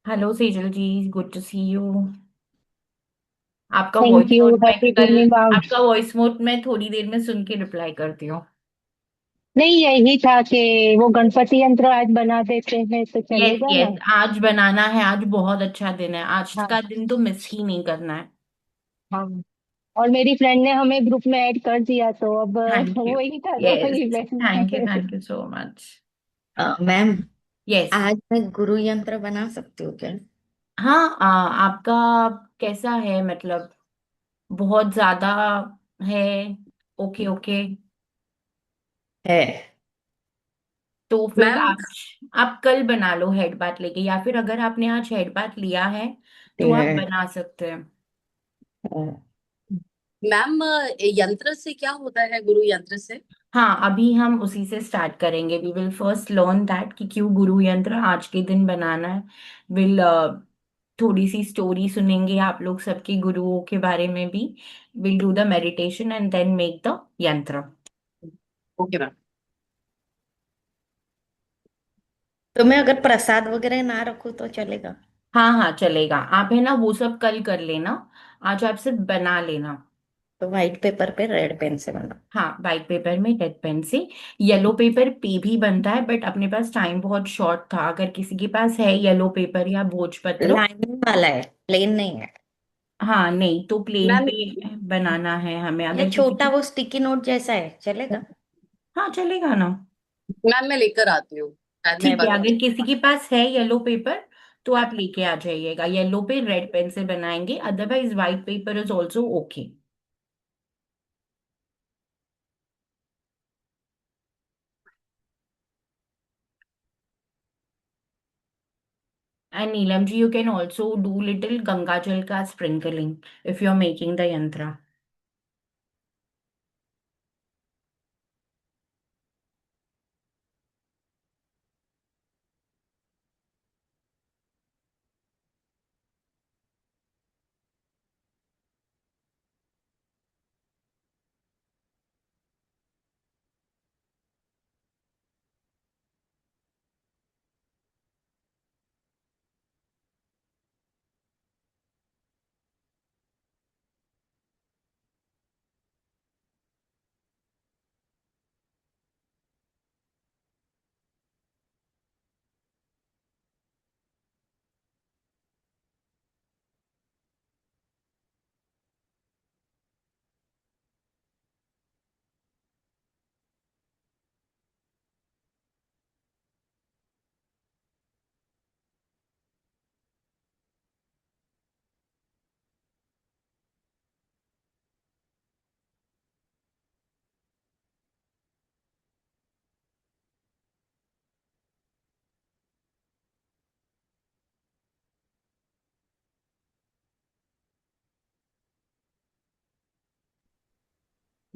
Hello Sejal ji, good to see you. आपका thank voice you. Note मैं happy कल evening ma'am. आपका वॉइस नोट मैं थोड़ी देर में सुन के रिप्लाई करती हूँ। नहीं, यही था कि वो गणपति यंत्र आज बना देते हैं तो यस चलेगा यस, ना। आज बनाना है। आज बहुत अच्छा दिन है। आज हाँ। का दिन तो मिस ही नहीं करना है। हाँ। और मेरी फ्रेंड ने हमें ग्रुप में ऐड कर दिया तो अब थैंक यू। वही था डबल यस, इवेंट है। Thank you so much. Ma'am, yes. आज मैं गुरु यंत्र बना सकती हूँ क्या? हाँ, आपका कैसा है, मतलब बहुत ज्यादा है? Okay okay. है। तो फिर मैम, आप कल बना लो हेड बाथ लेके, या फिर अगर आपने आज हेड बाथ लिया है तो आप है। बना सकते हैं। मैम, यंत्र से क्या होता है? गुरु यंत्र से? हाँ, अभी हम उसी से स्टार्ट करेंगे। We will first learn that कि क्यों गुरु यंत्र आज के दिन बनाना है। विल थोड़ी सी स्टोरी सुनेंगे आप लोग सबके गुरुओं के बारे में भी। Will do the meditation and then make the yantra. Okay ma'am. तो मैं अगर प्रसाद वगैरह ना रखूँ तो चलेगा? हाँ हाँ, चलेगा। आप है ना वो सब कल कर लेना। आज आप सिर्फ बना लेना। तो व्हाइट पेपर पे रेड पेन से बना। हाँ, वाइट पेपर में रेड पेन से। येलो पेपर पे भी बनता है, बट अपने पास टाइम बहुत शॉर्ट था। अगर किसी के पास है येलो पेपर या भोजपत्र। लाइनिंग वाला है, प्लेन नहीं है। हाँ नहीं, तो प्लेन मैम, पे बनाना है हमें, या अगर किसी छोटा की। वो स्टिकी नोट जैसा है, चलेगा? हाँ, चलेगा ना। मैं लेकर आती हूँ। शायद मेरे ठीक है, पास अगर किसी के पास है येलो पेपर तो आप लेके आ जाइएगा। येलो पे रेड पेन से बनाएंगे, otherwise white paper is also okay. And Neelam ji, you can also do little Ganga jal का sprinkling if you are making the yantra.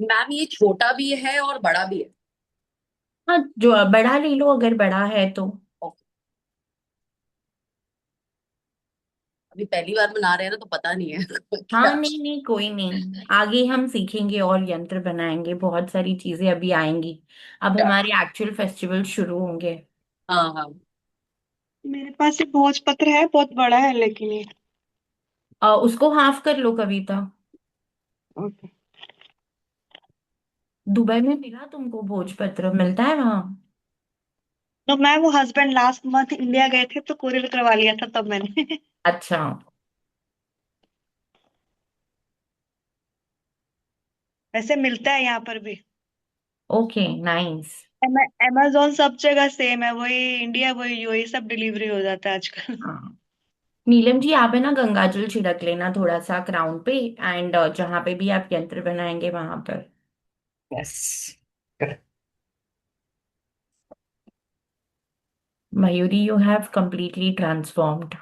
Ma'am, ये छोटा भी है और बड़ा भी है। हाँ, जो बड़ा ले लो अगर बड़ा है तो। ओके। अभी पहली बार बना रहे हैं ना, तो पता नहीं है हाँ क्या। नहीं नहीं, कोई नहीं, आगे हम सीखेंगे और यंत्र बनाएंगे। बहुत सारी चीजें अभी आएंगी। अब हमारे एक्चुअल फेस्टिवल शुरू होंगे। हाँ हाँ। मेरे पास एक भोजपत्र है, बहुत बड़ा है लेकिन ये। उसको हाफ कर लो कविता। ओके। दुबई में मिला तुमको भोजपत्र, मिलता है वहां? तो मैं वो हस्बैंड लास्ट मंथ इंडिया गए थे तो कोरियर करवा लिया था तब मैंने। अच्छा। वैसे मिलता है यहाँ पर भी। Okay, nice. अमेजोन सब जगह सेम है, वही इंडिया वही यूएई सब डिलीवरी हो जाता है आजकल। हाँ, नीलम जी, आप है ना गंगाजल छिड़क लेना थोड़ा सा क्राउन पे। एंड जहाँ पे भी आप यंत्र बनाएंगे वहां पर। Yes. Mayuri, you have completely transformed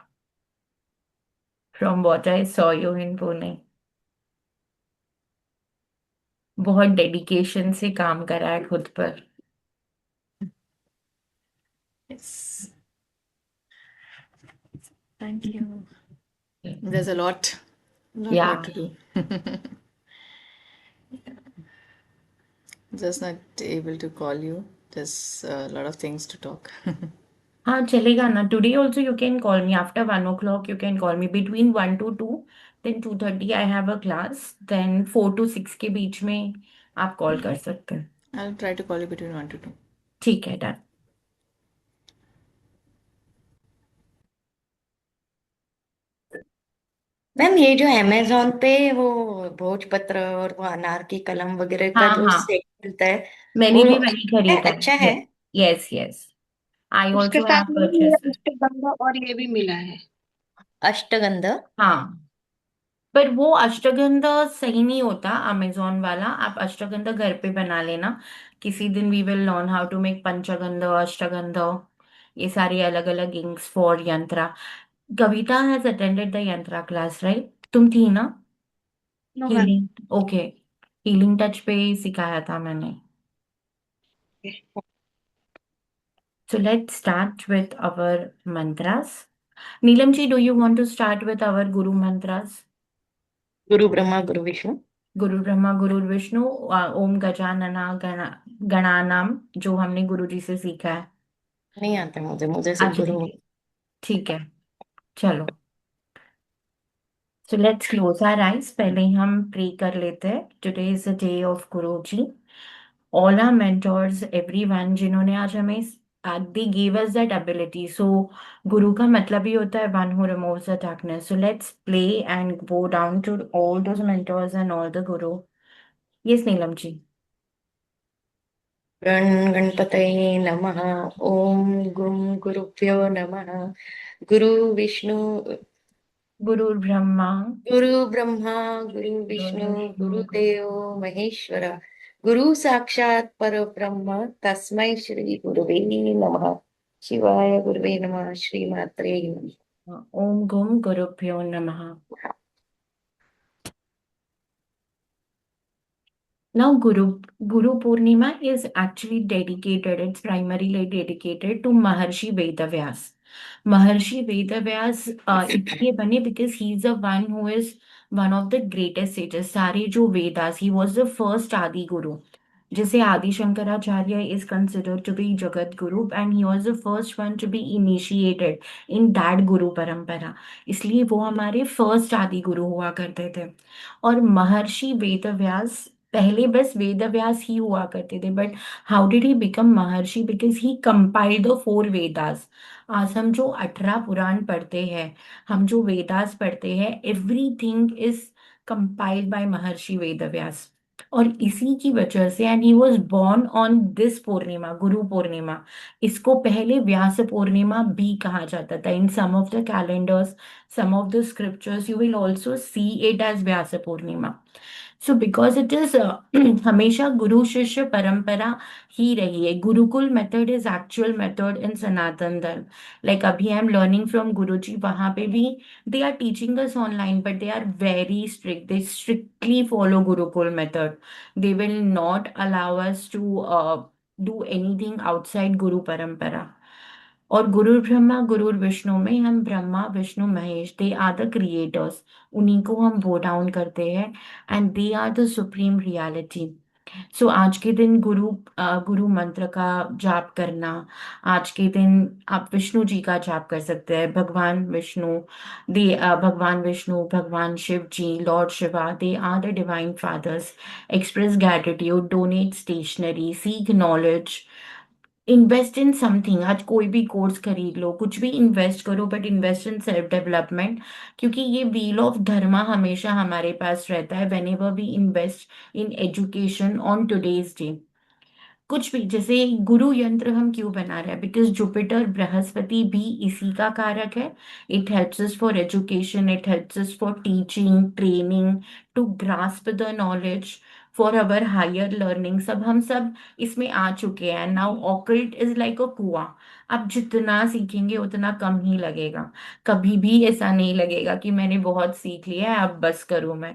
from what I saw you in Pune। बहुत डेडिकेशन से काम करा है खुद पर। Yes. Thank you. There's a lot या more to do. Just not able to call you. There's a lot of things to talk. हाँ चलेगा ना, today also you can call me after 1 o'clock, you can call me between 1 to 2, then 2:30 I have a class, then 4 to 6 के बीच में आप call कर सकते हैं। I'll try to call you between 1 to 2. ठीक है, डन। मैम ये जो अमेजोन पे वो भोजपत्र और वो अनार की कलम वगैरह का हाँ जो हाँ, सेट मिलता है मैंने वो भी वही अच्छा है? खरीदा अच्छा है। है। यस यस, आई उसके ऑल्सो साथ हैव में ये परचेस। अष्टगंधा और ये भी मिला है। अष्टगंधा। हाँ, पर वो अष्टगंधा सही नहीं होता अमेजोन वाला, आप अष्टगंधा घर पे बना लेना। किसी दिन we will learn how to make panchagandha, ashtagandha, ये सारी अलग अलग inks for yantra. Kavita has attended the yantra class, right? तुम थी ना? No ma'am. Healing, okay. Healing touch पे सिखाया था मैंने। So let's start with our mantras. Neelamji, do you want to start with our Guru mantras? गुरु ब्रह्मा गुरु विष्णु। गुरु ब्रह्मा गुरु विष्णु, ओम गजानना गणानाम, जो हमने गुरु जी से सीखा है। नहीं आता मुझे, मुझे सिर्फ अच्छा गुरु। ठीक है, ठीक है, चलो। So let's close our eyes, पहले हम प्रे कर लेते हैं। Today is the day of Guru ji. All our mentors, everyone जिन्होंने आज हमें, they gave us that ability. So गुरु का मतलब ही होता है one who removes the darkness. So let's play and go down to all those mentors and all the guru. Yes, Neelam ji. गण गणपतये नमः। ओम गुम गुरुभ्यो नमः। गुरु विष्णु, गुरु ब्रह्मा, गुरु ब्रह्मा, गुरु गुरु विष्णु, विष्णु, गुरुदेव महेश्वर, गुरु साक्षात परब्रह्म तस्मै श्री गुरुवे नमः। शिवाय गुरुवे नमः। श्री मात्रे नमः। ओम गुम गुरुभ्यो नमः। Now, Guru Purnima is actually dedicated, it's primarily dedicated to Maharshi Vedavyas. Maharshi Vedavyas इसलिए बने because he is the one who is one of the greatest sages. सारे जो Vedas, he was the first Adi Guru. जिसे आदि Shankaracharya is considered to be Jagat Guru, and he was the first one to be initiated in that Guru परंपरा, इसलिए वो हमारे first आदि गुरु हुआ करते थे। और महर्षि वेदव्यास, पहले बस वेदव्यास ही हुआ करते थे, but how did he become Maharshi? Because he compiled the 4 Vedas. आज हम जो 18 पुराण पढ़ते हैं, हम जो वेदास पढ़ते हैं, एवरीथिंग इज कंपाइल्ड बाय महर्षि वेदव्यास। और इसी की वजह से, and he was born on this Purnima, Guru Purnima. इसको पहले व्यास पूर्णिमा भी कहा जाता था। In some of the calendars, some of the scriptures, you will also see it as Vyasa Purnima. So because it is हमेशा गुरु शिष्य परंपरा ही रही है। Gurukul method is actual method in Sanatan Dharma. Like अभी आई एम लर्निंग फ्रॉम गुरु जी, वहां पे भी they are teaching us online, but they are very strict, they strictly follow gurukul method. They will not allow us to do anything outside guru parampara. और गुरु ब्रह्मा गुरु विष्णु में हम Brahma Vishnu Mahesh, they are the creators, उन्हीं को हम bow down करते हैं, and they are the supreme reality. So आज के दिन गुरु मंत्र का जाप करना। आज के दिन आप विष्णु जी का जाप कर सकते हैं। भगवान विष्णु, भगवान विष्णु, भगवान Shiv ji, Lord Shiva, they are the divine fathers. Express gratitude, donate stationery, seek knowledge, invest in something. आज कोई भी कोर्स खरीद लो, कुछ भी इन्वेस्ट करो, but invest in self development, क्योंकि ये व्हील ऑफ धर्मा हमेशा हमारे पास रहता है। Whenever we invest in education on today's day, कुछ भी, जैसे गुरु यंत्र हम क्यों बना रहे हैं? बिकॉज जुपिटर बृहस्पति भी इसी का कारक है। It helps us for education, it helps us for teaching, training, to grasp the knowledge, for our higher learning. सब हम सब इसमें आ चुके हैं। Now occult is like a kuan, आप जितना सीखेंगे उतना कम ही लगेगा। कभी भी ऐसा नहीं लगेगा कि मैंने बहुत सीख लिया है अब बस करूं मैं।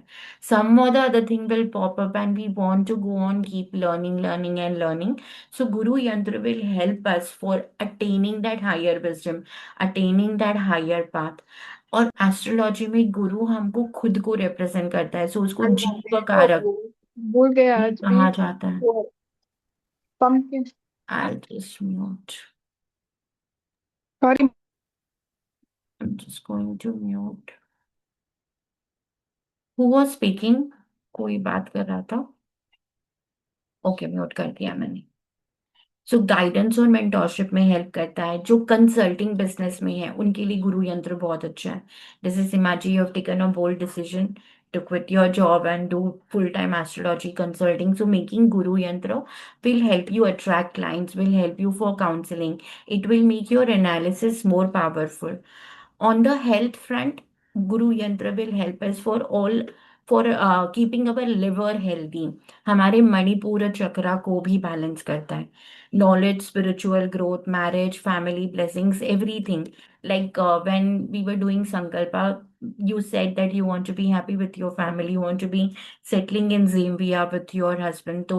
some or the other thing will pop up, and we want to go on keep learning, learning and learning. So guru yantra will help us for attaining that higher wisdom, attaining that higher path. और astrology में गुरु हमको खुद को represent करता है, सो उसको जीव कारक भूल गए भी आज भी कहा जाता है। वो, pump I'll just mute. Sorry. I'm just going to mute. Who was speaking? कोई बात कर रहा था? ओके, म्यूट कर दिया मैंने। सो गाइडेंस और मेंटोरशिप में हेल्प करता है। जो कंसल्टिंग बिजनेस में है उनके लिए गुरु यंत्र बहुत अच्छा है। This is imagine you have taken a bold decision to quit your job and do full-time astrology consulting. So making Guru Yantra will help you attract clients, will help you for counseling. It will make your analysis more powerful. On the health front, Guru Yantra will help us for all for keeping our liver healthy. हमारे मणिपुर चक्रा को भी balance करता है। Knowledge, spiritual growth, marriage, family blessings, everything. Like when we were doing Sankalpa, you said that you want to be happy with your family, you want to be settling in Zambia with your husband. तो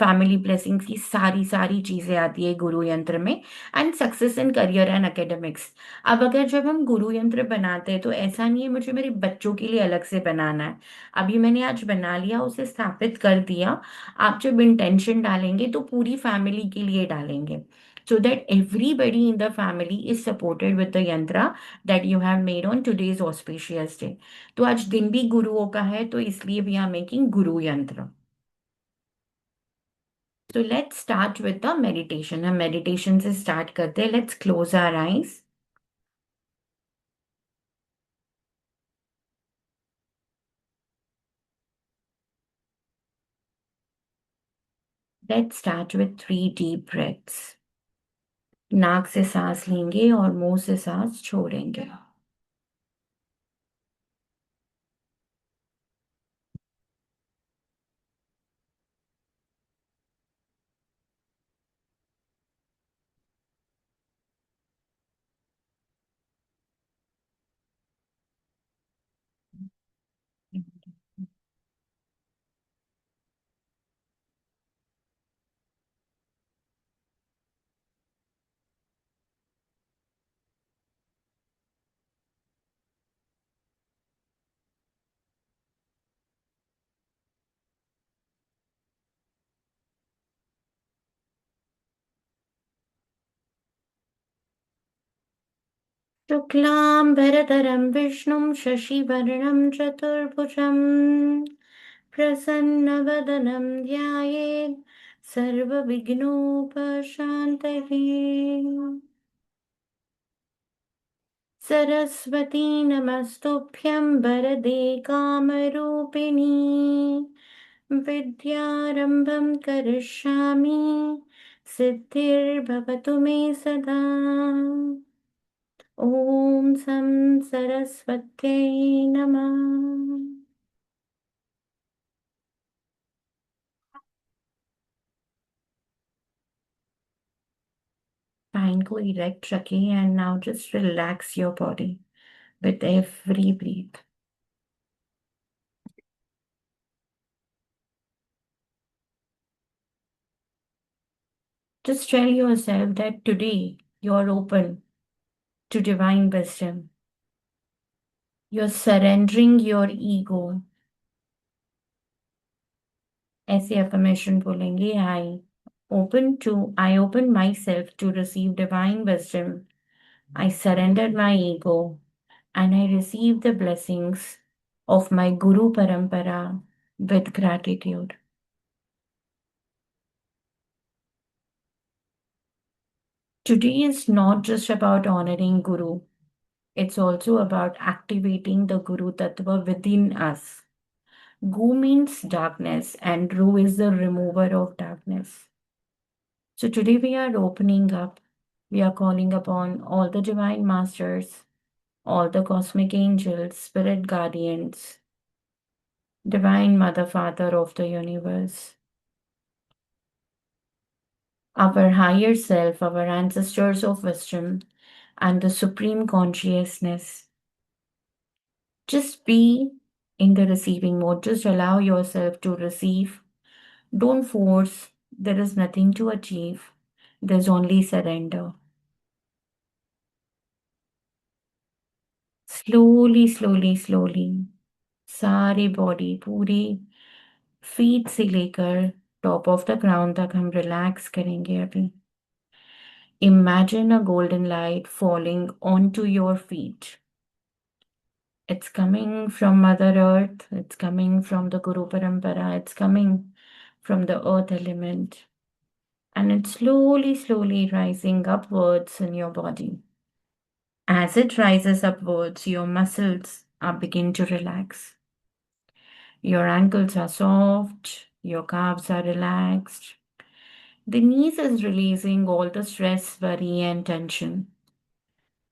family blessings की सारी सारी चीजें आती है गुरु यंत्र में। And success in career and academics. अब अगर जब हम गुरु यंत्र बनाते हैं तो ऐसा नहीं है मुझे मेरे बच्चों के लिए अलग से बनाना है। अभी मैंने आज बना लिया, उसे स्थापित कर दिया। आप जब इंटेंशन डालेंगे तो पूरी फैमिली के लिए डालेंगे, so that everybody in the family is supported with the yantra that you have made on today's auspicious day. तो आज दिन भी गुरुओं का है तो इसलिए we are making गुरु यंत्र। So let's start with the meditation। हम मेडिटेशन से स्टार्ट करते हैं। Let's close our eyes। Let's start with 3 deep breaths। नाक से सांस लेंगे और मुंह से सांस छोड़ेंगे। शुक्लाम्बरधरं विष्णुं शशिवर्णं चतुर्भुजं प्रसन्नवदनं ध्यायेत् सर्वविघ्नोपशान्तये। सरस्वती नमस्तुभ्यं वरदे कामरूपिणी, विद्यारम्भं करिष्यामि सिद्धिर्भवतु मे सदा। ॐ सं सरस्वत्यै नमः। स्पाइन को इरेक्ट रखें and now just relax your body with every breath. Just tell yourself that today you're open to divine wisdom. You're surrendering your ego. ऐसे affirmation बोलेंगे, I open myself to receive divine wisdom. I surrendered my ego and I receive the blessings of my Guru Parampara with gratitude. Today is not just about honoring Guru, it's also about activating the Guru Tattva within us. Gu means darkness and Ru is the remover of darkness. So today we are opening up, we are calling upon all the divine masters, all the cosmic angels, spirit guardians, divine mother, father of the universe, our higher self, our ancestors of wisdom, and the supreme consciousness. Just be in the receiving mode. Just allow yourself to receive. Don't force. There is nothing to achieve. There's only surrender. Slowly, slowly, slowly. सारी body पूरी feet से लेकर top of the ground तक हम relax करेंगे अभी। Imagine a golden light falling onto your feet. It's coming from Mother Earth, it's coming from the Guru Parampara, it's coming from the earth element, and it's slowly, slowly rising upwards in your body. As it rises upwards, your muscles are begin to relax. Your ankles are soft, your calves are relaxed. The knees is releasing all the stress, worry, and tension.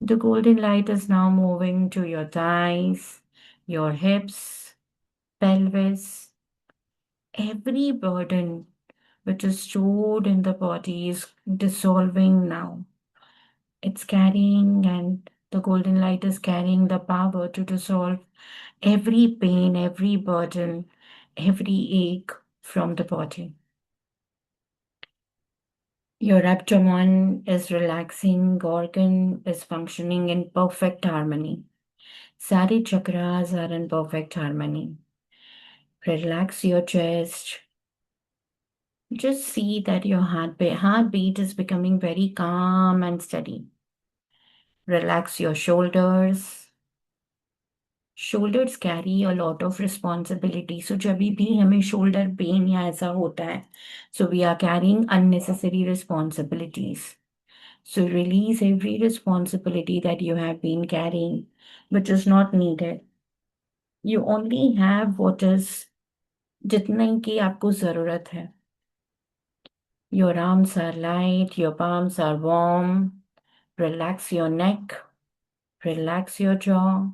The golden light is now moving to your thighs, your hips, pelvis. Every burden which is stored in the body is dissolving now. It's carrying, and the golden light is carrying the power to dissolve every pain, every burden, every ache from the body. Your abdomen is relaxing, organ is functioning in perfect harmony. Sari chakras are in perfect harmony. Relax your chest. Just see that your heartbeat is becoming very calm and steady. Relax your shoulders. Shoulders carry a lot of responsibility. So जब भी हमें shoulder pain या ऐसा होता है, so we are carrying unnecessary responsibilities. So release every responsibility that you have been carrying, which is not needed. You only have what is जितने की आपको जरूरत है. Your arms are light, your palms are warm. Relax your neck, relax your jaw,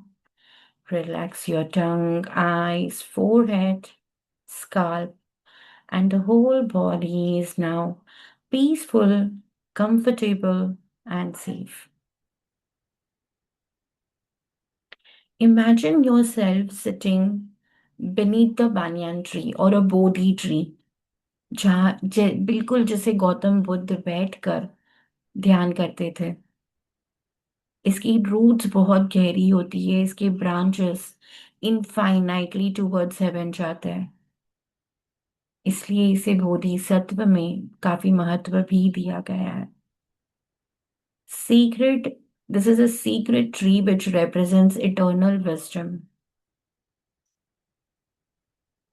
relax your tongue, eyes, forehead, scalp, and the whole body is now peaceful, comfortable, and safe. Imagine yourself sitting beneath the banyan tree or a bodhi tree, जहाँ बिल्कुल जैसे गौतम बुद्ध बैठकर ध्यान करते थे. इसकी roots बहुत गहरी होती है, इसके ब्रांचेस इनफाइनाइटली टुवर्ड्स हेवन जाते हैं. इसलिए इसे बोधिसत्व में काफी महत्व भी दिया गया है. Secret this is a secret tree which represents eternal wisdom.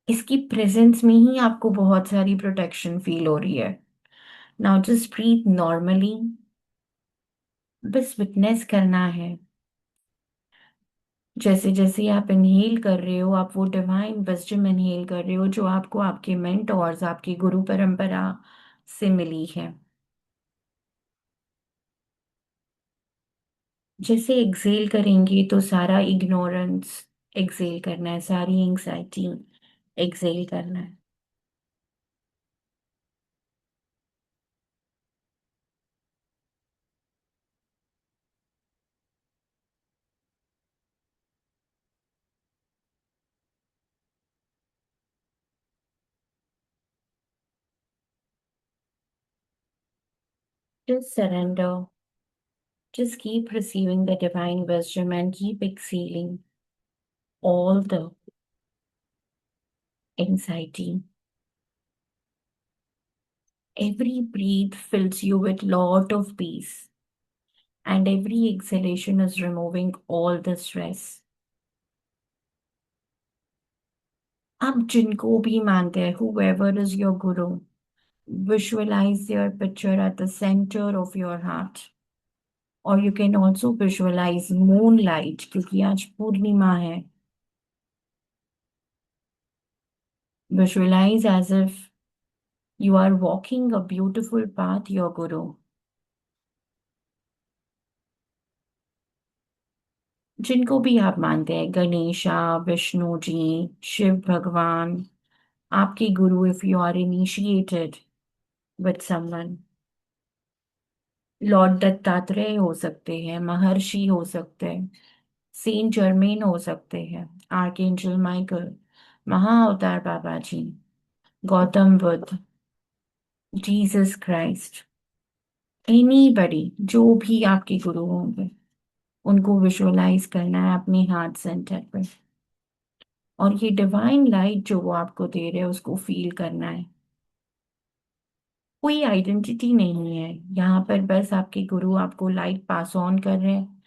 इसकी प्रेजेंस में ही आपको बहुत सारी प्रोटेक्शन फील हो रही है. Now just breathe normally. बस विटनेस करना है. जैसे जैसे आप इनहेल कर रहे हो, आप वो डिवाइन विजडम इनहेल कर रहे हो जो आपको आपके मेंटोर्स, आपकी गुरु परंपरा से मिली है. जैसे एक्सेल करेंगे तो सारा इग्नोरेंस एक्सेल करना है, सारी एंग्जाइटी एक्सेल करना है. Just surrender. Just keep receiving the divine wisdom and keep exhaling all the anxiety. Every breath fills you with lot of peace, and every exhalation is removing all the stress. आप जिनको भी मानते हैं, whoever is your guru, visualize their picture at the center of your heart. Or you can also visualize moonlight क्योंकि आज पूर्णिमा है. Visualize as if you are walking a beautiful path, your guru. जिनको भी आप मानते हैं, गणेशा, विष्णु जी, शिव भगवान, आपके गुरु, if you are initiated with someone. Lord Dattatreya हो सकते हैं, महर्षि हो सकते हैं, सेंट जर्मेन हो सकते हैं, archangel Michael, Mahavatar Baba ji, Gautam Buddha, Jesus Christ, anybody, जो भी आपके गुरु होंगे, उनको विजुअलाइज करना है अपने हार्ट सेंटर पे. और ये डिवाइन लाइट जो वो आपको दे रहे हैं उसको फील करना है. कोई आइडेंटिटी नहीं है यहाँ पर, बस आपके गुरु आपको लाइट पास ऑन कर रहे हैं,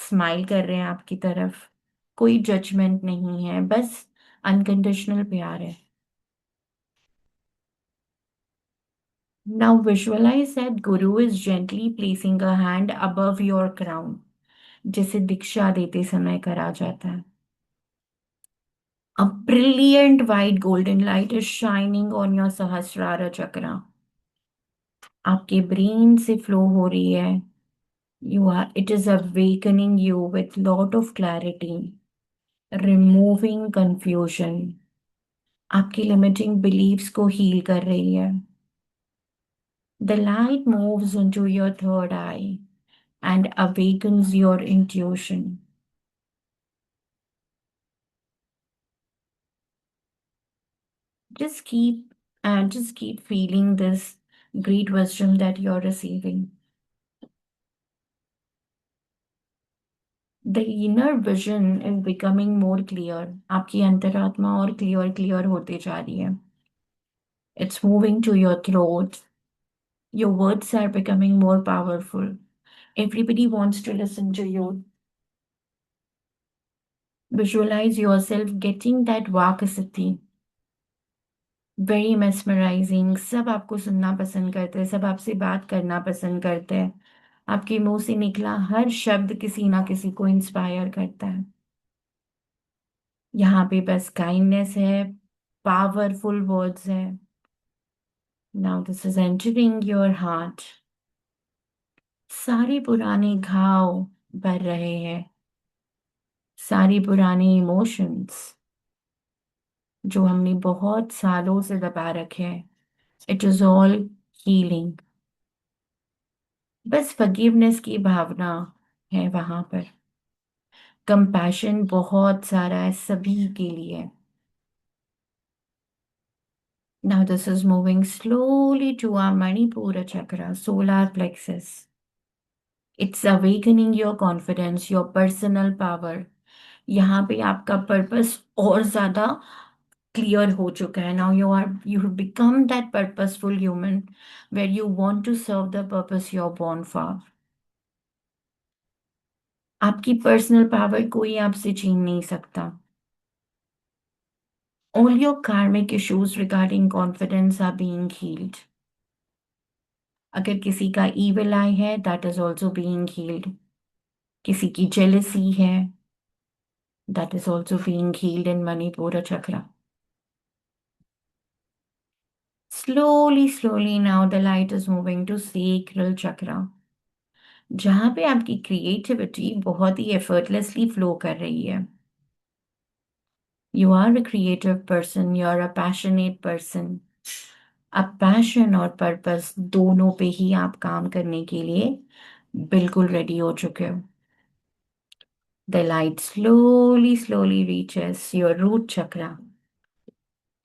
स्माइल कर रहे हैं आपकी तरफ। कोई जजमेंट नहीं है, बस अनकंडीशनल प्यार है। Now visualize that Guru is gently placing a hand above your crown, जैसे दीक्षा देते समय करा जाता है। A brilliant white golden light is shining on your Sahasrara chakra. आपके ब्रेन से फ्लो हो रही है। It is awakening you with lot of clarity, removing confusion. आपकी लिमिटिंग बिलीव्स को हील कर रही है। The light moves into your third eye and awakens your intuition. Just keep feeling this great wisdom that you're receiving. The inner vision is becoming more clear. आपकी अंतरात्मा और clear होते जा रही है। It's moving to your throat. Your words are becoming more powerful. Everybody wants to listen to you. Visualize yourself getting that Vakasiddhi. Very mesmerizing. सब आपको सुनना पसंद करते हैं, सब आपसे बात करना पसंद करते हैं। आपके मुंह से निकला हर शब्द किसी ना किसी को इंस्पायर करता है। यहाँ पे बस काइंडनेस है, पावरफुल वर्ड्स है। Now this is entering your heart. सारे पुराने घाव भर रहे हैं, सारी पुरानी इमोशंस जो हमने बहुत सालों से दबा रखे हैं, इट इज ऑल हीलिंग। बस फॉरगिवनेस की भावना है वहां पर। कंपैशन बहुत सारा है सभी के लिए। Now this is moving slowly to our Manipura chakra, solar plexus. It's awakening your confidence, your personal power. यहाँ पे आपका पर्पस और ज्यादा क्लियर हो चुका है। Now you have become that purposeful human where you want to serve the purpose you're born for. आपकी personal power कोई आपसे छीन नहीं सकता। All your karmic issues regarding confidence are being healed. अगर किसी का evil eye है, that is also being healed. किसी की jealousy है, that is also being healed in Manipura chakra. Slowly now the light is moving to sacral chakra, जहां पे आपकी creativity बहुत ही effortlessly flow कर रही है। You are a creative person, you are a passionate person. अब passion और purpose दोनों पे ही आप काम करने के लिए बिल्कुल रेडी हो चुके हो। The light slowly reaches your root chakra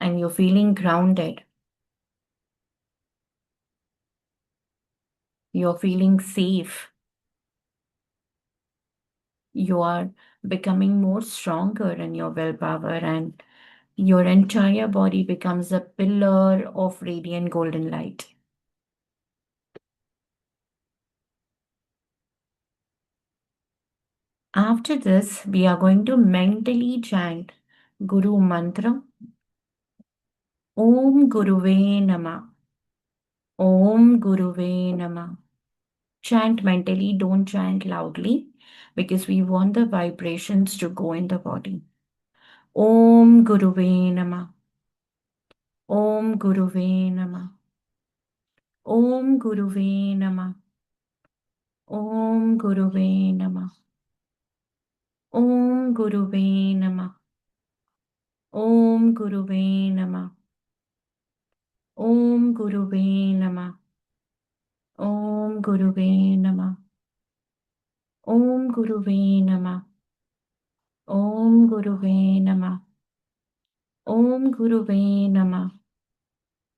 and you're feeling grounded. You're feeling safe. You are becoming more stronger in your willpower and your entire body becomes a pillar of radiant golden light. After this, we are going to mentally chant Guru Mantra. Om Guruve Namah. Om Guruve Namah. Chant mentally, don't chant loudly because we want the vibrations to go in the body. Om Guruve Namah. Om Guruve Namah. Om Guruve Namah. Om Guruve Namah. Om Guruve Namah. Om Guruve Namah. Om Guruve Namah. Om Guruve Namah. Om Guruve Namah. Om Guruve Namah. Om Guruve Namah.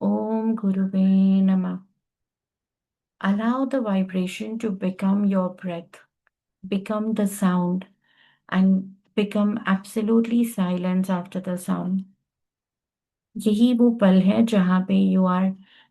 Om Guruve Namah. Allow the vibration to become your breath, become the sound, and become absolutely silence after the sound. यही वो पल है जहाँ पे you are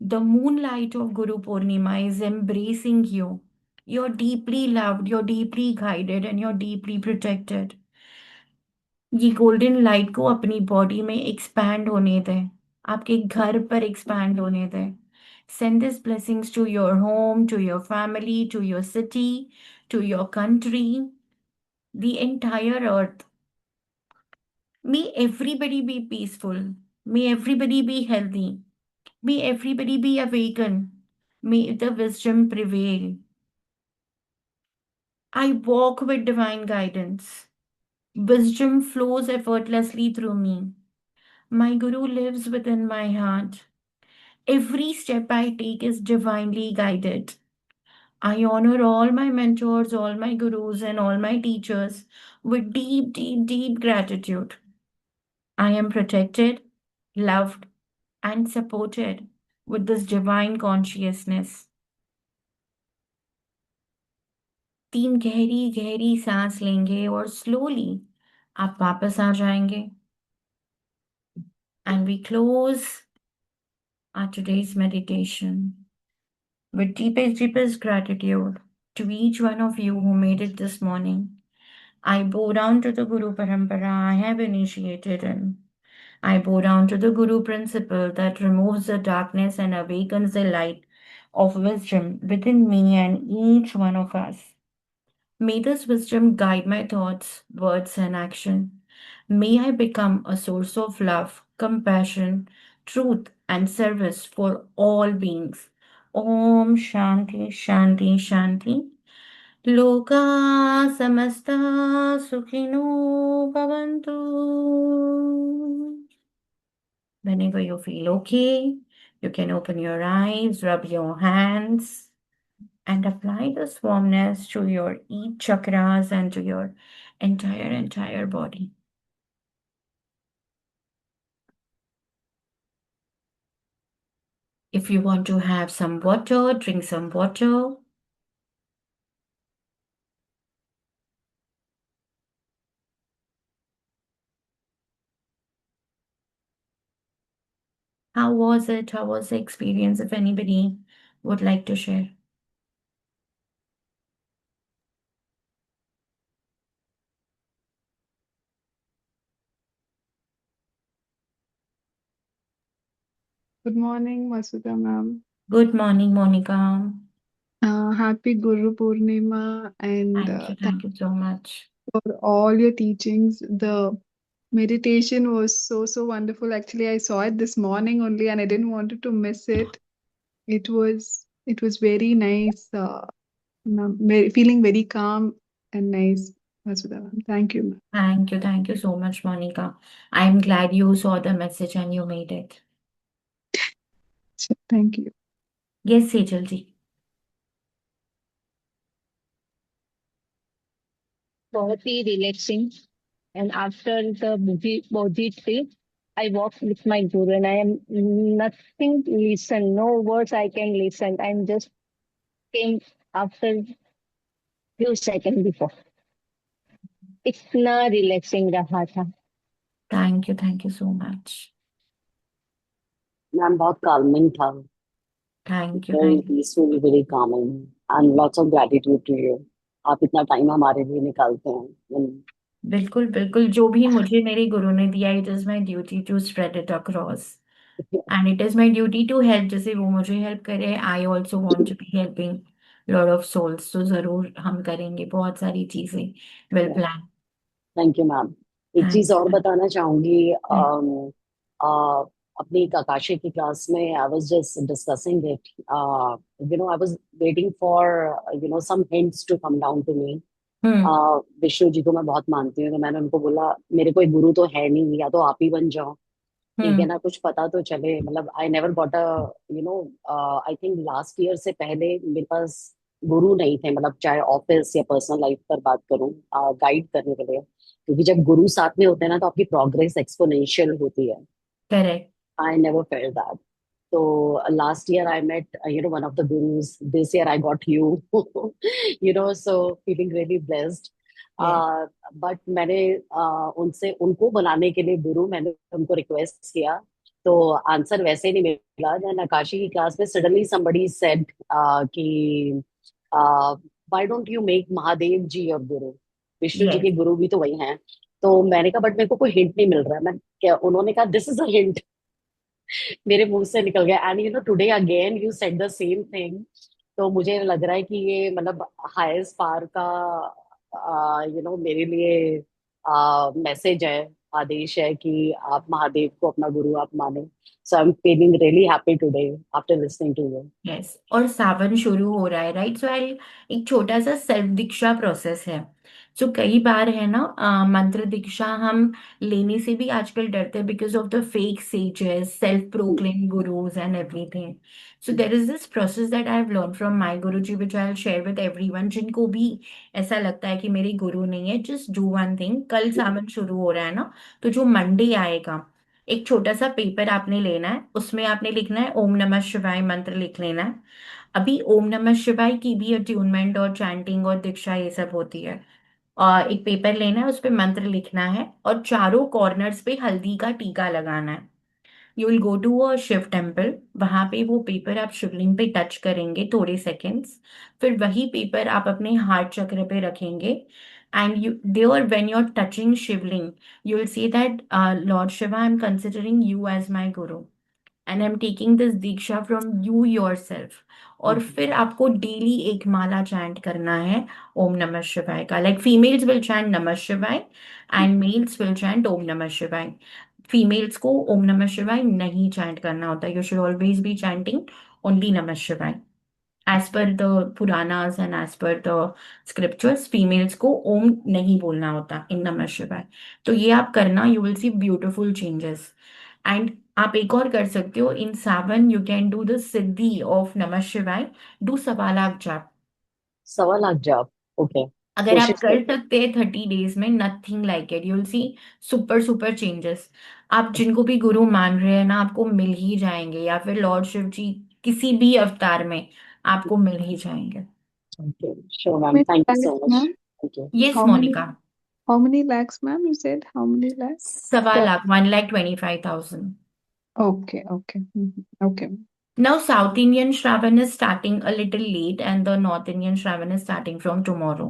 The moonlight of Guru Purnima is embracing you. You're deeply loved, you're deeply guided, and you're deeply protected. ये golden light को अपनी body में एक्सपैंड होने दें, आपके घर पर एक्सपैंड होने दें. Send these blessings to your home, to your family, to your city, to your country, the entire earth. May everybody be peaceful. May everybody be healthy. May everybody be awakened. May the wisdom prevail. I walk with divine guidance. Wisdom flows effortlessly through me. My Guru lives within my heart. Every step I take is divinely guided. I honor all my mentors, all my gurus, and all my teachers with deep, deep, deep gratitude. I am protected, loved, and supported with this divine consciousness. 3 गहरी गहरी सांस लेंगे और slowly आप वापस आ जाएंगे. And we close our today's meditation with deepest, deepest gratitude to each one of you who made it this morning. I bow down to the Guru Parampara I have initiated in. I bow down to the Guru principle that removes the darkness and awakens the light of wisdom within me and each one of us. May this wisdom guide my thoughts, words, and action. May I become a source of love, compassion, truth, and service for all beings. Om Shanti Shanti Shanti. Loka samasta sukhino bhavantu. Whenever you feel okay, you can open your eyes, rub your hands, and apply this warmness to your each chakras and to your entire body. If you want to have some water, drink some water. How was it? How was the experience? If anybody would like to share. Good morning, Masuda ma'am. Good morning, Monica. Happy Guru Purnima and Thank you so much. for all your teachings. The meditation was so wonderful. Actually, I saw it this morning only and I didn't want to miss it. It was very nice. Feeling very calm and nice, Masuda ma'am. Thank you, ma'am. Thank you so much, Monica. I'm glad you saw the message and you made it. Sure, thank you. Yes, Sejal ji. बहुत ही relaxing. And after the Bodhi trip, I walked with my guru and I am nothing to listen, no words I can listen. I'm just came after few seconds before. इतना relaxing रहा था. Thank you so much. Ma'am बहुत calming था. Thank you. Very peaceful, very calming, and lots of gratitude to you. आप इतना time हमारे लिए निकालते हैं. बिल्कुल बिल्कुल जो भी मुझे मेरे गुरु ने दिया, it is my duty to spread it across and it is my duty to help. जैसे वो मुझे हेल्प करे, I also want to be helping lot of souls. तो जरूर हम करेंगे बहुत सारी चीजें. Will plan. Thank you ma'am. एक चीज और बताना चाहूंगी. अपनी काकाशी की क्लास में I was just discussing it. I was waiting for some hints to come down to me. Vishnu ji को मैं बहुत मानती हूँ, तो मैंने उनको बोला मेरे कोई गुरु तो है नहीं, या तो आप ही बन जाओ, ठीक है ना, कुछ पता तो चले. मतलब I never got a I think last year से पहले मेरे पास गुरु नहीं थे, मतलब चाहे ऑफिस या पर्सनल लाइफ पर बात करूं, गाइड करने के लिए. क्योंकि जब गुरु साथ में होते हैं ना, तो आपकी प्रोग्रेस एक्सपोनेंशियल होती है. Correct. I never felt that. So last year I met, one of the gurus. This year I got you, so feeling really blessed. But मैंने उनको बनाने के लिए गुरु, मैंने उनको रिक्वेस्ट किया तो आंसर वैसे नहीं मिला। देन आकाशी की क्लास में सडनली समबडी सेड कि why don't you make Mahadev ji your guru, Vishnu ji yes. के गुरु भी तो वही हैं। तो मैंने कहा बट मेरे को कोई हिंट नहीं मिल रहा है। मैं क्या, उन्होंने कहा दिस इज अ हिंट, मेरे मुंह से निकल गया। And you know today again you said the same thing. तो मुझे लग रहा है कि ये मतलब हाईएस्ट पार का मेरे लिए मैसेज है, आदेश है कि आप महादेव को अपना गुरु आप माने। So I am feeling really happy today after listening to you. Yes, और सावन शुरू हो रहा है, राइट? सो आई, एक छोटा सा सेल्फ दीक्षा प्रोसेस है। सो कई बार है ना, मंत्र दीक्षा हम लेने से भी आजकल डरते हैं because of the fake sages, self proclaim gurus and everything. So there is this process that I have learn from my guruji which I will share with everyone जिनको भी ऐसा लगता है कि मेरे गुरु नहीं है। जस्ट डू वन थिंग, कल सावन शुरू हो रहा है ना, तो जो मंडे आएगा, एक छोटा सा पेपर आपने लेना है, उसमें आपने लिखना है ओम नमः शिवाय मंत्र लिख लेना है। अभी ओम नमः शिवाय की भी अट्यूनमेंट और चैंटिंग और दीक्षा ये सब होती है। और एक पेपर लेना है, उस पे मंत्र लिखना है और चारों कॉर्नर्स पे हल्दी का टीका लगाना है। You will go to a Shiv temple, वहां पे वो पेपर आप शिवलिंग पे टच करेंगे थोड़े सेकेंड्स, फिर वही पेपर आप अपने हार्ट चक्र पे रखेंगे। And you there when you are touching Shivling, you will say that, Lord Shiva, I'm considering you as my guru and I'm taking this Diksha from you yourself। और फिर आपको डेली एक माला चैंट करना है ओम नमः शिवाय का। लाइक फीमेल्स विल चैंट नमः शिवाय एंड मेल्स विल चैंट ओम नमः शिवाय। फीमेल्स को ओम नमः शिवाय नहीं चैंट करना होता, you should always be chanting only namah Shivaya. As per the Puranas and as per the scriptures, females को ओम नहीं बोलना होता इन नमः शिवाय। तो ये आप करना, you will see beautiful changes. And आप एक और कर सकते हो, in Sawan you can do the siddhi of namah Shivaya, do 1.25 lakh जाप। 1.25 लाख जाप, ओके। अगर आप कोशिश कर करते सकते हैं 30 डेज में, nothing like it, you'll see super super changes. आप जिनको भी गुरु मान रहे हैं ना, आपको मिल ही जाएंगे, या फिर लॉर्ड शिव जी किसी भी अवतार में आपको मिल ही जाएंगे। Okay, sure ma'am, Many thank you so lakhs, much. ma'am? Thank you. Yes How many Monika. how many lakhs, ma'am? You said how many lakhs? 1.25 lakh, 1,25,000। Okay, okay. Okay. Now, South Indian Shravan is starting a little late, and the North Indian Shravan is starting from tomorrow.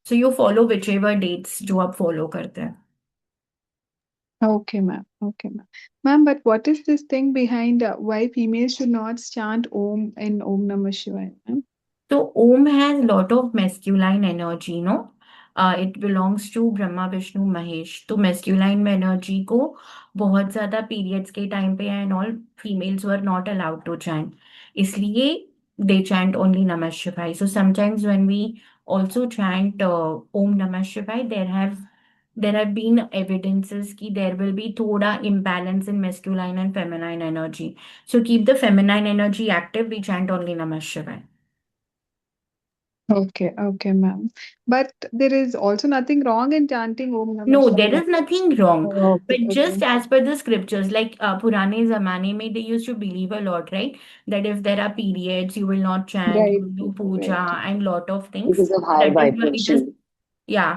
So you follow whichever dates जो आप follow करते हैं। Okay, ma'am. Okay, ma'am. Ma'am, but what is this thing behind why females should not chant Om in Om Namah Shivaya, ma'am? So Om has lot of masculine energy, no? It belongs to Brahma Vishnu Mahesh. तो masculine में energy को बहुत ज्यादा periods के time पे and all females were not allowed to chant, इसलिए they chant only Namah Shivaya। So sometimes when we also chant Om Namah Shivaya, there have been evidences कि there will be थोड़ा imbalance in masculine and feminine energy. So keep the feminine energy active. We chant only Namah Shivaya. Okay, okay, ma'am. But there is also nothing wrong in chanting Om Namah No, there Shivaya. is nothing wrong. Okay, But just okay. as per the scriptures, like पुराने जमाने में they used to believe a lot, right? That if there are periods, you will not chant, you Right, will do right. puja and lot of things. Because of high That is why it is, vibration. yeah.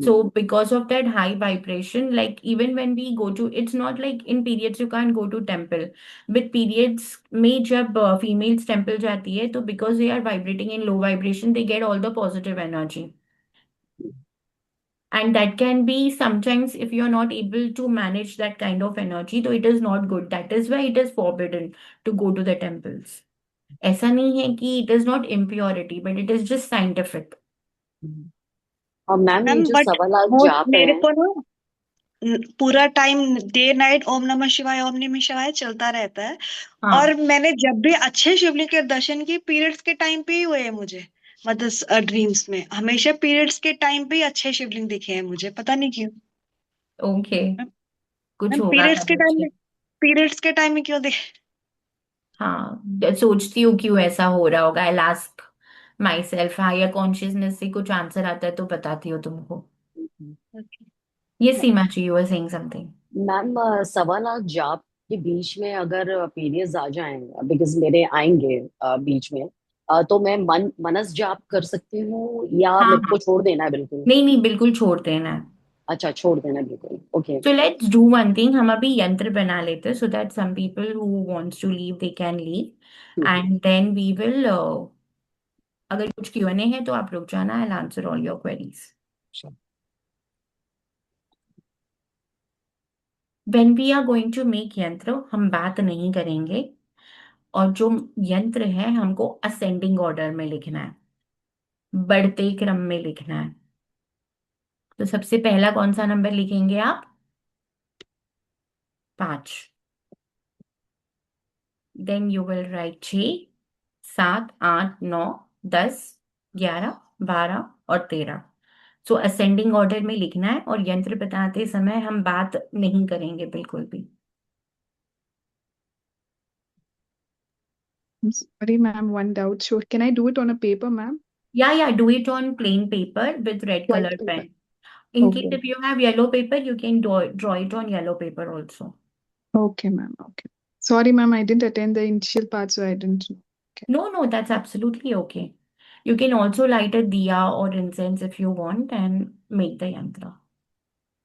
So because of that high vibration, like even when we go to, it's not like in periods you can't go to temple. With periods में जब females temple जाती है, तो because they are vibrating in low vibration, they get all the positive energy. And that can be sometimes if you're not able to manage that kind of energy, so it is not good. That is why it is forbidden to go to the temples. ऐसा नहीं है कि it is not impurity, but it is just scientific. और ma'am ये ma'am जो but 1.25 वो जाप मेरे है। को ना पूरा टाइम डे नाइट ओम नमः शिवाय ओम नमः शिवाय चलता रहता है। और हाँ। मैंने जब भी अच्छे शिवलिंग के दर्शन किए पीरियड्स के टाइम पे ही हुए हैं मुझे। मतलब ड्रीम्स में हमेशा पीरियड्स के टाइम पे ही अच्छे शिवलिंग दिखे हैं मुझे, पता नहीं क्यों। ओके, कुछ मैम होगा पीरियड्स के तब टाइम अच्छे। में, पीरियड्स के टाइम में क्यों दिखे? हाँ, सोचती हूँ क्यों ऐसा हो रहा होगा। आई लास्क माई सेल्फ, हायर कॉन्शियसनेस से कुछ आंसर आता है तो बताती हूँ तुमको। ये Seema ji, you are saying something. Ma'am 1.25 lakh जाप के बीच में अगर पीरियड्स आ जाएं, बिकॉज मेरे आएंगे बीच में, तो मैं मनस जाप कर सकती हूँ या हाँ मेरे हाँ, को छोड़ देना है बिल्कुल? नहीं नहीं, बिल्कुल छोड़ देना है। अच्छा, छोड़ देना बिल्कुल, okay. So let's do one thing. हम अभी यंत्र बना लेते हैं so that some people who wants to leave they can leave and then we will अगर कुछ Q&A है तो आप रुक जाना. I'll answer all your queries. When we are going to make यंत्र हम बात नहीं करेंगे और जो यंत्र है हमको असेंडिंग ऑर्डर में लिखना है, बढ़ते क्रम में लिखना है. तो सबसे पहला कौन सा नंबर लिखेंगे आप? 5. देन यू विल राइट 6, 7, 8, 9, 10, 11, 12 और 13. सो असेंडिंग ऑर्डर में लिखना है और यंत्र बताते समय हम बात नहीं करेंगे बिल्कुल भी. I'm sorry, ma'am, one doubt. Sure. Can I do it on a paper, ma'am? Yeah, do it on plain paper with red White color paper. pen. In case Okay. if you have yellow paper, you can draw it on yellow paper also. Okay, ma'am. Okay. Sorry, ma'am, I didn't attend the initial part, so I didn't know. Okay. No, that's absolutely okay. You can also light a diya or incense if you want and make the yantra.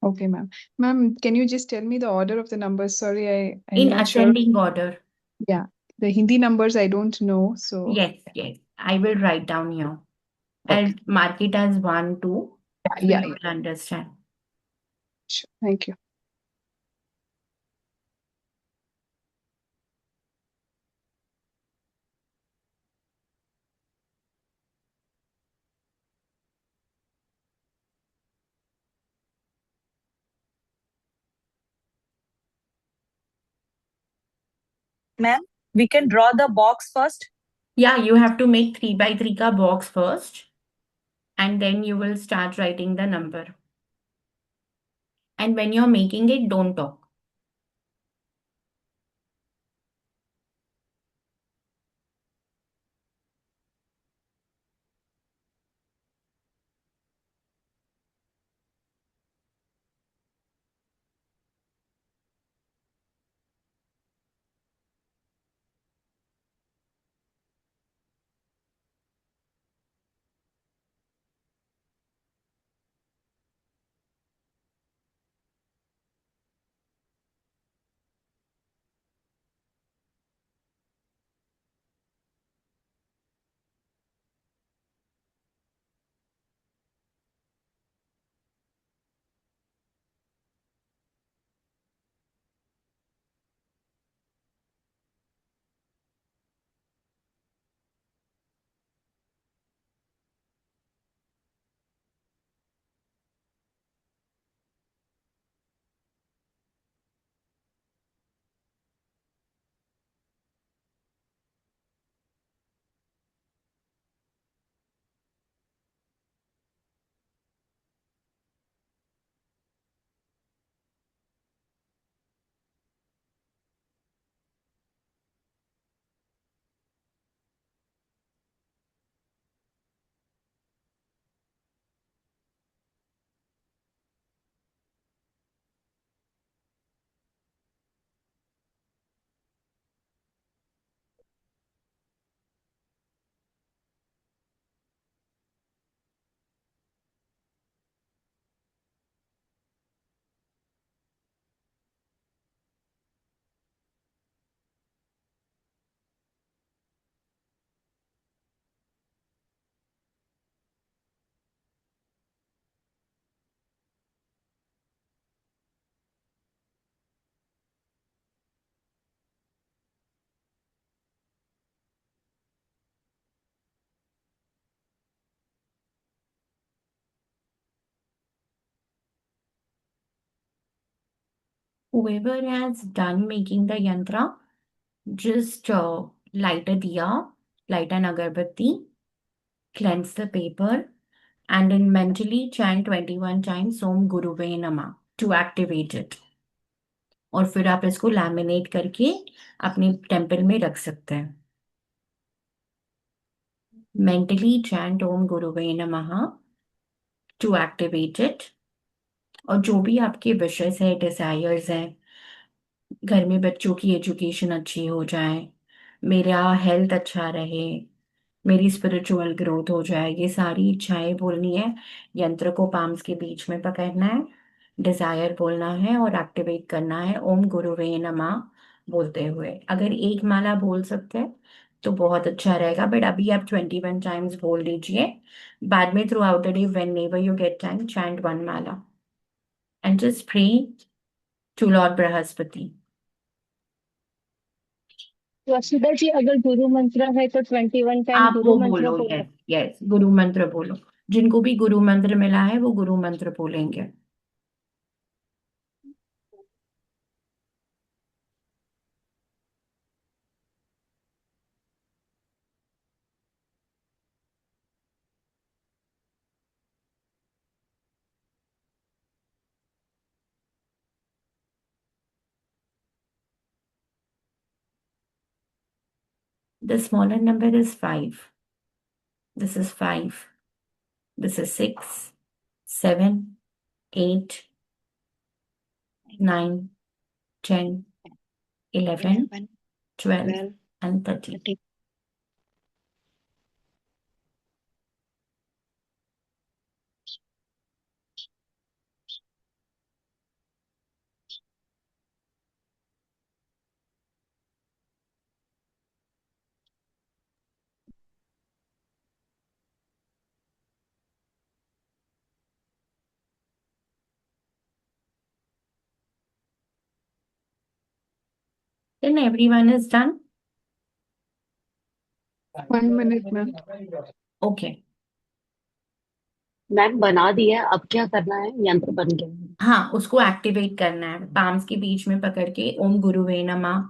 Okay, ma'am. Ma'am, can you just tell me the order of the numbers? Sorry, I'm In not sure. ascending order. Yeah. The Hindi numbers I don't know, so Yes. I will write down here. okay. I'll mark it as 1, 2, so Yeah. you will understand. Sure. Thank you. Ma'am, we can draw the box first. Yeah, you have to make 3 by 3 ka box first and then you will start writing the number. And when you're making it, don't talk. Whoever has done making the yantra, just light a diya, light an agarbatti, cleanse the paper, and then mentally chant 21 times Om Guruve Namah to activate it. और फिर आप इसको laminate करके अपने temple में रख सकते हैं. Mentally chant Om Guruve Namah to activate it. और जो भी आपके विशेष है, डिजायर्स हैं, घर में बच्चों की एजुकेशन अच्छी हो जाए, मेरा हेल्थ अच्छा रहे, मेरी स्पिरिचुअल ग्रोथ हो जाए, ये सारी इच्छाएं बोलनी है. यंत्र को पाम्स के बीच में पकड़ना है डिजायर बोलना है और एक्टिवेट करना है ओम गुरुवे नमः बोलते हुए। अगर एक माला बोल सकते हैं तो बहुत अच्छा रहेगा, बट अभी आप 21 टाइम्स बोल दीजिए। बाद में throughout the day when never you get time chant one mala and just pray to Lord Brihaspati. Vasudha ji, अगर गुरु मंत्र है तो 21 टाइम आप गुरु वो मंत्र बोलो, बोलो। यस यस, गुरु मंत्र बोलो। जिनको भी गुरु मंत्र मिला है वो गुरु मंत्र बोलेंगे। The smaller number is 5. This is 5. This is 6, 7, 8, 9, 10, 11, 11, 12, 12, and 13. 13. Then everyone is done? 1 minute, ma'am. Okay. Ma'am बना दिया है, अब क्या करना है? यंत्र बन गया है। हाँ, उसको एक्टिवेट करना है। पाम्स के बीच में पकड़ के ओम गुरुवे नमः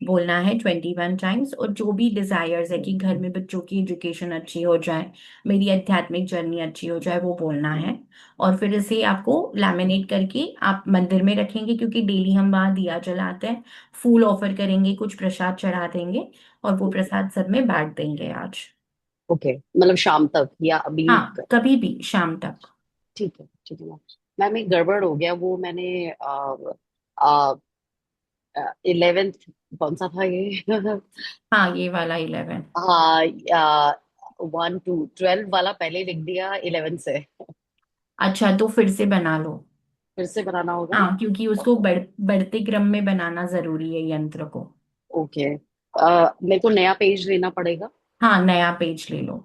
बोलना है 21 टाइम्स। और जो भी डिजायर्स है कि घर में बच्चों की एजुकेशन अच्छी हो जाए, मेरी आध्यात्मिक जर्नी अच्छी हो जाए, वो बोलना है। और फिर इसे आपको लैमिनेट करके आप मंदिर में रखेंगे, क्योंकि डेली हम वहाँ दिया जलाते हैं, फूल ऑफर करेंगे, कुछ प्रसाद चढ़ा देंगे और वो प्रसाद सब में बांट देंगे आज। ओके, मतलब शाम तक या अभी? हाँ, कभी भी शाम तक। ठीक है, ठीक है मैम। मैम एक गड़बड़ हो गया, वो मैंने आ, 11th, कौन सा था ये? हाँ, ये वाला 11। हाँ, 1 to 12 वाला पहले लिख दिया 11 से। अच्छा, तो फिर से बना लो। फिर से बनाना होगा? हाँ, क्योंकि उसको बढ़ते क्रम में बनाना जरूरी है यंत्र को। ओके, मेरे को नया पेज लेना पड़ेगा? हाँ, नया पेज ले लो।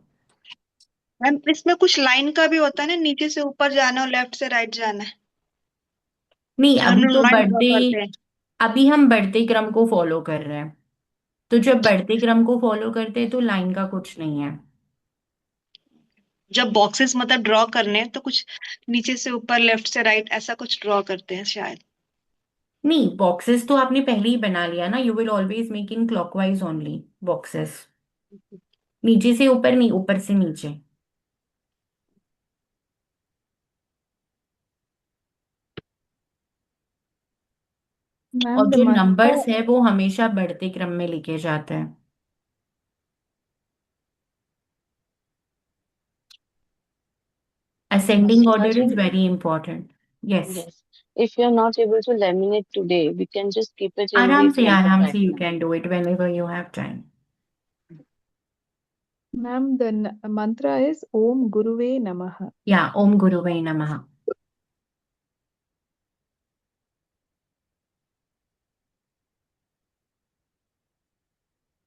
मैम इसमें कुछ लाइन का भी होता है ना, नीचे से ऊपर जाना और लेफ्ट से राइट जाना है, नहीं, जो हम अभी लोग तो लाइन ड्रॉ बढ़ते, करते हैं। अभी हम बढ़ते क्रम को फॉलो कर रहे हैं। तो जब बढ़ते क्रम को फॉलो करते हैं तो लाइन का कुछ नहीं है। जब बॉक्सेस मतलब ड्रॉ करने हैं तो कुछ नीचे से ऊपर, लेफ्ट से राइट, ऐसा कुछ ड्रॉ करते हैं शायद। नहीं, बॉक्सेस तो आपने पहले ही बना लिया ना। You will always make in clockwise only boxes. नीचे से ऊपर नहीं, ऊपर से नीचे। और Ma'am, the जो mantra. नंबर्स है वो हमेशा बढ़ते क्रम में लिखे जाते हैं। Ascending order is Actually, very important. Yes. yes. If you're not able to laminate today, we can just keep it in the front of आराम the से you can do it whenever you have time. Ma'am, the mantra is Om Guruve Namaha. Yeah, Om Guruvai Namaha.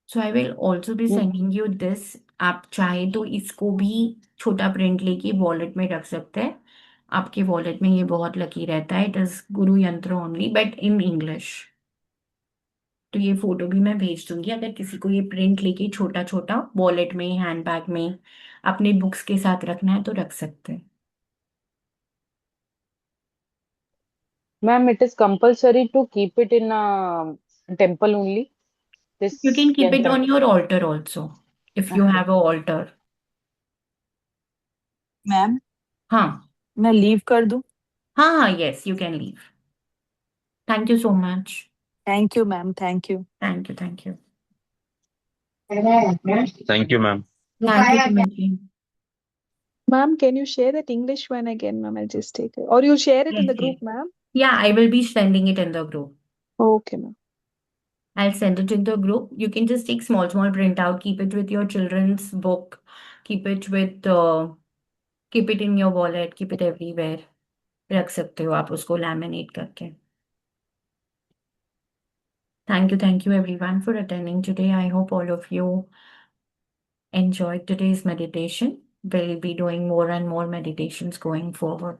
So I will also be sending you this. आप चाहे तो इसको भी छोटा print लेके wallet में रख सकते हैं। आपके वॉलेट में ये बहुत लकी रहता है। इट इज गुरु यंत्र ओनली बट इन इंग्लिश। तो ये फोटो भी मैं भेज दूंगी। अगर किसी को ये प्रिंट लेके छोटा छोटा वॉलेट में, हैंड बैग में, अपने बुक्स के साथ रखना है तो रख सकते हैं। Ma'am, it is compulsory to keep it in a temple only, You this can keep it yantra. on your altar also if you Okay. have a altar. Ma'am हाँ मैं लीव कर दूं? हाँ हाँ, yes, you can leave. Thank you so much. Thank you ma'am, thank you. Thank you, thank you. Thank you, ma'am. Thank you, Timothy. Ma'am, can you share that English one again, ma'am? I'll just take it. Or you'll share it in Yes, the yes. group, ma'am? Yeah, I will be sending it in the group. Okay, ma'am. I'll send it in the group. You can just take small printout, keep it with your children's book, keep it with, keep it in your wallet, keep it everywhere. रख सकते हो आप उसको laminate करके। Thank you everyone for attending today. I hope all of you enjoyed today's meditation. We'll be doing more and more meditations going forward.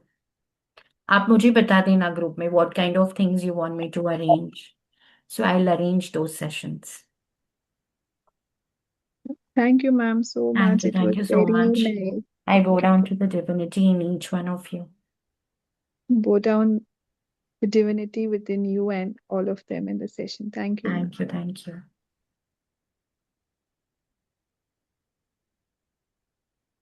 आप मुझे बता देना ग्रुप में what kind of things you want me to arrange. So I'll arrange those sessions. Thank you, ma'am, so much. It Thank was you so very much. nice. I bow down to the divinity in each one of you. Bow down the divinity within you and all of them in the session. Thank you, ma'am. Thank you.